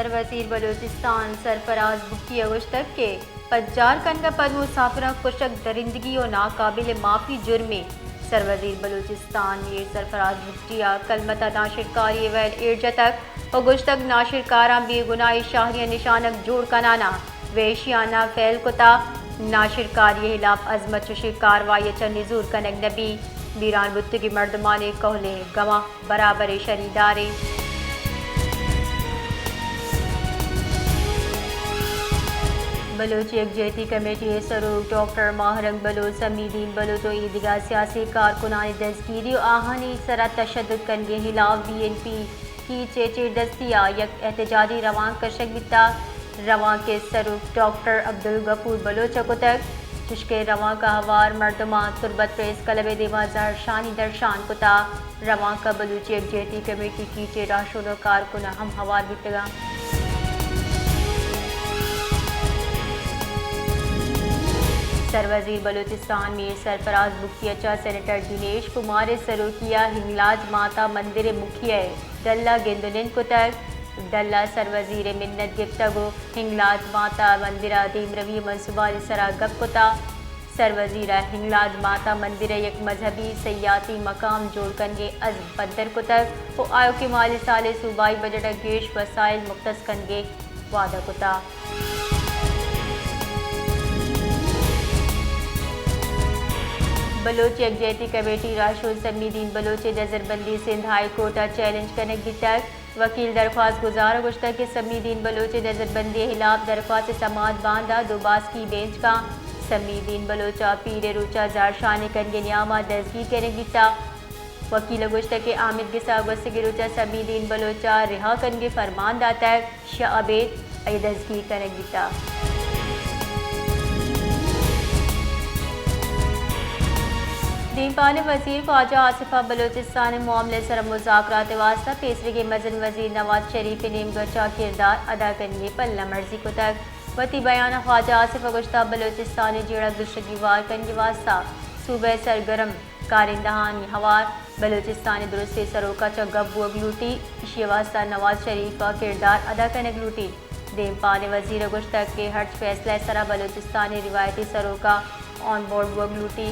سروزیر بلوچستان سرفراز بھٹی گشتک کے پجار کن کا پد مسافرہ کشک درندگی و ناقابل معافی جرمے سروزیر بلوچستان میر سرفراز بھٹیا کلمتہ ناشرکاری ویل ایرجتک و گشتک ناشرکاراں بے گناہ شاہریہ نشانک جوڑ کنانا ویشیانہ فیل کتا ناشرکاری خلاف عظمت چشی کاروائی چ نزور کنک نبی بیران بتگی مردمانے کہلے گواہ برابر شریدارے بلوچ یکجہتی کمیٹی سروک ڈاکٹر ماہرنگ بلوچ سمیدین بلوچ و عیدگاہ سیاسی کارکنان دستگیری و آہانی سرا تشدد کنگے خلاف بی این پی کی چیچے دستیا یک احتجاجی روان کشک بتا رواں کے سروک ڈاکٹر عبدالغفور بلوچ کتک چشکے رواں کا ہوار مردمان تربت پریس کلب دیوا زہر شانی درشان کتا رواں کا بلوچ یکجہتی کمیٹی کی چے راشون و کارکن ہم ہوار بتگا سروزیر بلوچستان میر سرفراز بھٹی اچا سینیٹر دنیش کمار سروکیا ہنگلاج ماتا مندر مکھیہ ڈلہ گندنن کتک ڈلہ سروزیر منت گفتگو ہنگلاج ماتا مندرہ دیم روی منصوبہ سرا گپ کتا سروزیرہ ہنگلاج ماتا مندرہ یک مذہبی سیاحتی مقام جوڑ کنگے عزم پدر کتک و آیو کے مالی سال صوبائی بجٹ گیش وسائل مختص کنگے وعدہ کتا بلوچ یکجہتی کمیٹی راشون سمیدین بلوچ نظر بندی سندھ ہائی کورٹا چیلنج کنک گتک وکیل درخواست گزار گشتہ کے سمیدین بلوچ نظر بندی خلاف درخواست سماعت باندھا دوباس کی بینچ کا سمیدین بلوچا پیر روچا زارشان کنگے نیامہ دستگیر کنک گتا وکیل گشتہ کے آمد گسا گسگی روچا سمیدین بلوچا رہا کنگے فرمان داتا ہے شاہ عبید ای دستگیر کنک گتا دین پال وزیر خواجہ آصفہ بلوچستان معاملے سر مذاکرات واسطہ تیسرے کے مزن وزیر نواز شریف نیم گچا کردار ادا کرنے پلہ مرضی کو تک وتی بیان خواجہ آصفہ گشتہ بلوچستان جیڑا گشتگی وار کنگے واسطہ صوبہ سرگرم کارندہان ہوار بلوچستان درست سروکا چا گب و گلوٹی اشی واسطہ نواز شریف کا کردار ادا کرنے گلوٹی دین پال وزیر گشتہ کے ہرچ فیصلہ سرا بلوچستان روایتی سروکا آن بورڈ و گلوٹی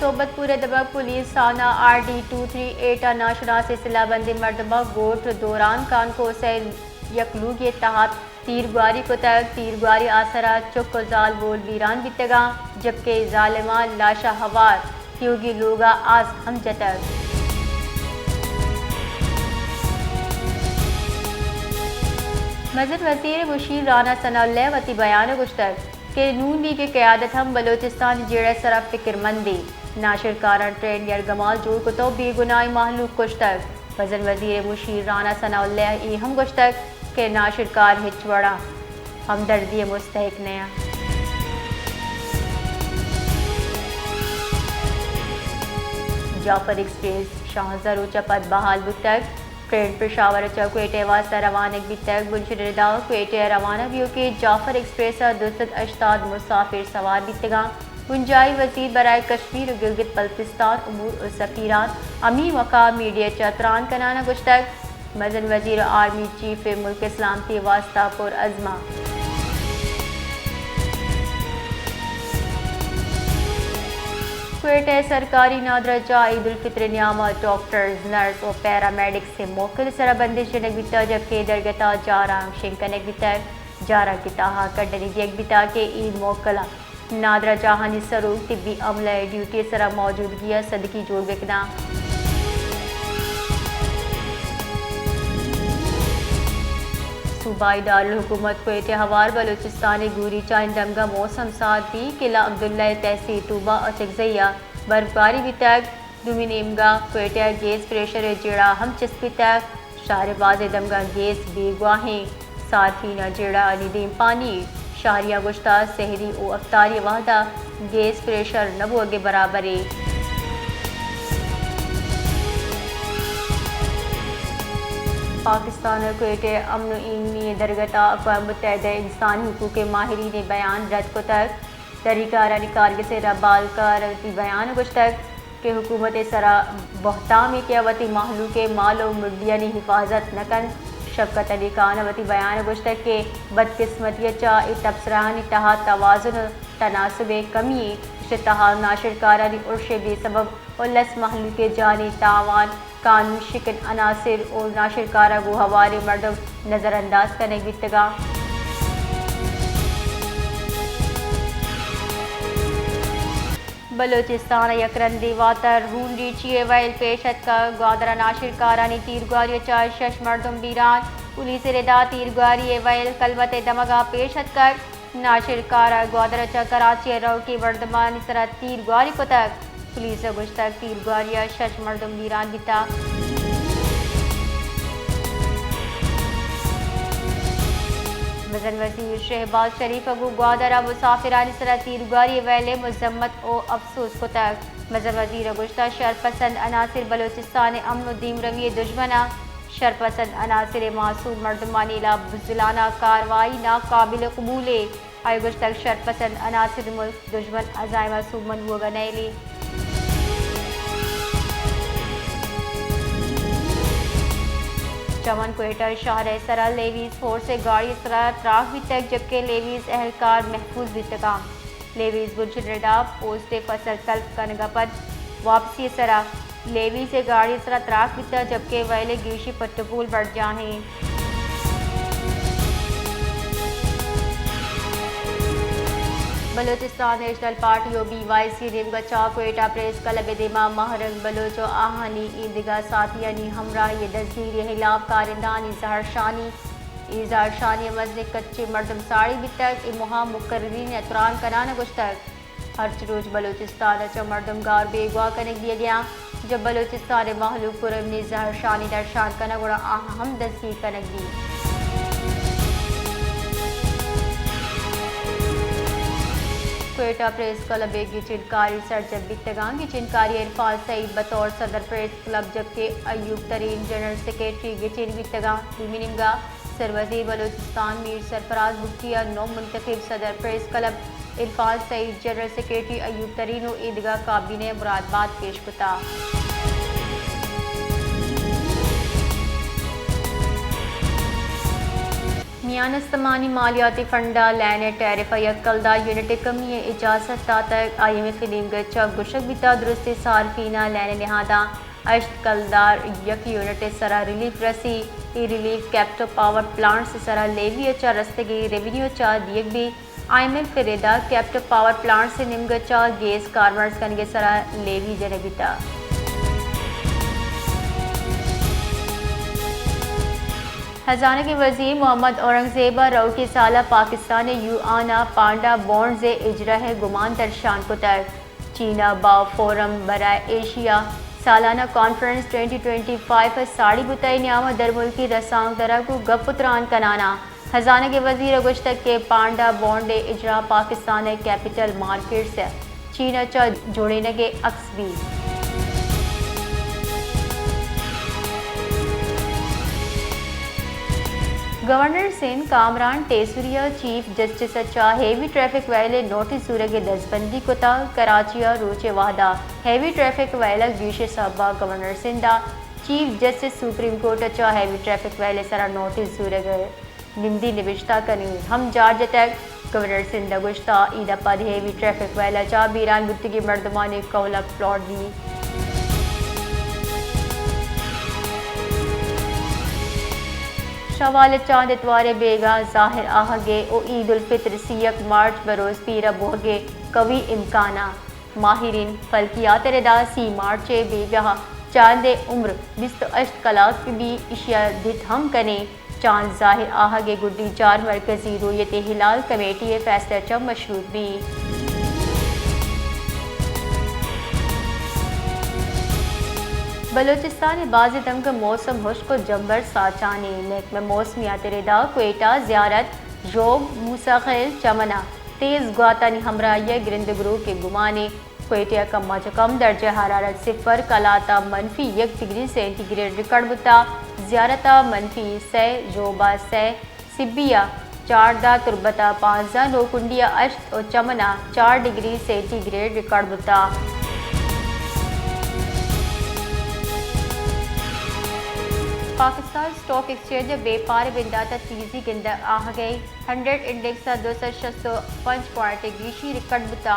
صوبت پورے دبک پولیس تھانہ RD 238 ناشناس اصلاح بندی مردمہ گوٹ دوران کان کو سے یکلوگ اتحاد تیرگواری کو تک تیرگواری آسرا چک و زال بول بیران بیتگا جبکہ ظالمہ لاشا ہوار کیوگی لوگا آز ہم جتک مزن وزیر مشیر رانا ثناء اللہ وتی بیان گشتک کہ نون لیگ کی قیادت ہم بلوچستان جیڑے سرا فکر مندی ناشرکاران ٹرین یرگمال جوڑ کتو بے گناہ محلوق کشتک وزن وزیر مشیر رانا ثناء اللہ ای ہم گشتک کہ ناشرکار ہچوڑا ہمدردی مستحق نیا جعفر ایکسپریس شاہزہ روچہ پد بحال بتک ٹرین پشاور چا کوئٹہ واسطہ روانک بتک بنشر ردا کوئٹہ روانہ بیو کے جعفر ایکسپریس 280 مسافر سوار بتگا گنجائی وزیر برائے کشمیر و گلگت بلتستان امور و سفیران امی مقام میڈیا چتران کنانا گشتک مزن وزیر آرمی چیف ملک سلامتی واسطہ پر ازمہ کوئٹہ سرکاری نادرجہ عید الفطر نیامہ ڈاکٹرز نرس و پیرامیڈکس سے موکل سرا بندش جنک بیتا جبکہ درگتا جاران شنکنک بیتا جارا کتاہا کڈنی دیکھ بیتا کہ عید موکلہ نادرہ جہانی سروک طبی عملہ ڈیوٹی سرا موجودگی صدقی جوڑ بکنا صوبائی دارالحکومت کوئٹہ ہوار بلوچستان گوری چائن دمگا موسم ساتھ بھی قلعہ عبداللہ تحصیل طوبہ اور چکزیہ برفباری بھی تک دومی نیمگا کوئٹہ گیس پریشر جیڑا ہم چسپی تک شہر باز دمگا گیس بے گواہیں صارفین جیڑا علی دیم پانی شہریہ گشتہ سحری و افطاری وحدہ گیس پریشر نبو اگے برابرے پاکستان اور کوئٹہ امن و ایمنی درگتا اقوام متحدہ انسانی حقوق ماہرین بیان رد کو تک طریقہ رانی کارگ سے ربال کا روتی بیان گشتک کہ حکومت سرا بہتامی کے وتی محلو کے مال و مڈیانی حفاظت نکن شفقت علی خان وتی بیان گشتہ کہ بدقسمتی چا تبصرانی تہا توازن تناسب کمی اشتہا ناشر کارانی عرش بے سبب اور لس محلو کے جانی تاوان قانون شکن عناصر اور ناشر کارا گو حوالے مردم نظر انداز کرنے گتگا بلوچستان یکرندی واتر ہونڈی چیئے ویل پیشت کا گوادرہ ناشر کارانی تیرگواری چار شش مردم بیران پولیس ردا تیرگواری ویل کلوت دمگا پیشت کر ناشر کارا گوادرہ چا کراچی رو کی وردمانی سرات تیرگواری کو تک پولیس گشتک تیرگواری شش مردم بیران گتا وزن وزیر شہباز شریف اگو گوادرہ مسافرانی سرا تیرگواری ویلے مذمت و افسوس کو تک وزن وزیر گشتہ شرپسند عناصر بلوچستان امن و دیم روی دشمنہ شرپسند عناصر معصوم مردمانی لا بزدلانہ کاروائی ناقابل قبول آئے گشتک شرپسند عناصر ملک دشمن عزائم معصومن ہوگا نیلی چمن کوئٹہ شہر سرا لیویز فور سے گاڑی سرا تراغ بھی تک جبکہ لیویز اہلکار محفوظ بھی تکا لیویز گلشن رڈا پوسٹ فصل تلف کنگپت واپسی سرا لیوی سے گاڑی سرا تراغ بھی تک جبکہ ویلے گیشی پٹپول بڑھ جاہیں بلوچستان نیشنل پارٹی و بی وائی سی ریمگچا کوئٹہ پریس کلب دیما مہرنگ بلوچ و آہانی ایدگاہ ساتھیانی ہمراہ یہ دزگیر خلاف کارندان اظہار شانی مزن کچے مردم ساڑی بھی تک مہام مقررین اطران کنانا گشتک ہر روز بلوچستان اچھا مردم گار بے گواہ کنک دیا گیا جب بلوچستان محلوق پرم نے اظہار شانی درشان کنک اور اہم دزگیر کنک دی کوئٹہ پریس کلب گچن کاری سرجب بتگان گچن کاری عرفان سعید بطور صدر پریس کلب جبکہ ایوب ترین جنرل سیکریٹری گچن بتگان دومیننگا سروزیر بلوچستان میر سرفراز بختیہ نو منتخب صدر پریس کلب عرفان سعید جنرل سیکریٹری ایوب ترین و عیدگاہ کابینہ مرادباد پیش کتا میانستمانی مالیاتی فنڈا لینے ٹیرف یکلدہ یونٹ کمی اجازت تا تک آئی ایم خدیم گچا گشک بیتا درست صارفینہ لینے نہادا اشت کلدار یک یونٹ سرا ریلیف رسی ای ریلیف کیپٹو پاور پلانٹ سرا لیوی اچا رستگی ریونیو چا دیگ بھی آئی ایم فریدا کیپٹو پاور پلانٹ سے نمگچا گیس کارمرز کنگے سرا لیوی جنبیتا خزانہ کے وزیر محمد اورنگزیب روٹی سالہ پاکستان یو آنا پانڈا بونڈز اجرہ گمان درشان کو تک چینا باؤ فورم برائے ایشیا سالانہ کانفرنس 2025 ساڑی بتائی نیامہ در ملکی رسانگ درہ کو گپ اتران کنانا خزانہ کے وزیر گشتک کے پانڈا بونڈ اجرا پاکستان کیپٹل مارکیٹ سے چینا چا جوڑے نگے عکس بھی governor Sindh Kamran Tessori chief justice اچھا ہیوی ٹریفک ویلے نوٹس سورگ دزبندی کتا کراچیہ روچے وعدہ ہیوی ٹریفک ویلہ گیش صاحبہ گورنر سندھا چیف جسٹس سپریم کورٹ اچھا ہیوی ٹریفک ویلے سرا نوٹس سورگ نمدی نوشتہ کنی ہم جارج تک گورنر سندھا گشتہ عیدہ پد ہیوی ٹریفک ویلہ چا بیران گتگی مردمان کولک پلاٹ دی شوال چاند اتوارے بیگا ظاہر آہگے او عید الفطر سیک مارچ بروز پیرا بوہگے کوی امکانہ ماہرین فلکیات ردا سی مارچ بیگا چاند عمر 28 کلاک بھی اشیاء دت ہم کنے چاند ظاہر آہگے گڈی 4 مرکزی رویت ہلال کمیٹی فیصلہ چم مشروط بھی بلوچستان بعض دمگ موسم خشک و جمبر ساچانی محکمہ موسمیات ردا کوئٹہ زیارت جوگ موسیقل چمنہ تیز گواتانی ہمراہی گرند گروہ کے گمانے کوئٹہ کم از کم درجہ حرارت صفر کلاتا منفی 1 ڈگری سینٹی گریڈ ریکارڈ بتا زیارتہ منفی 3 جوبا 3 سبیہ 4 دا تربتا 5 نو کنڈیا اشت اور چمنہ 4 ڈگری سینٹی گریڈ ریکارڈ بتا پاکستان اسٹاک ایکسچینج بیپار بندہ تیزی گند آہ گئی 100 انڈیکس 265 پوائنٹ گیشی ریکارڈ بتا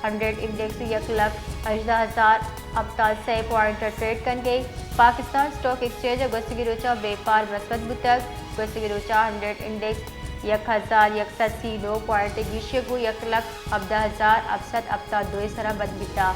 100 انڈیکس 1,18,000 ابتال 6 پوائنٹ ٹریڈ کن گئی پاکستان اسٹاک ایکسچینج گوسگی روچا بیپار مثبت بتک گوسگی روچا 100 انڈیکس 1,189 پوائنٹ گیشی گو 1,17,000 ابتال 2 سرا بد بتا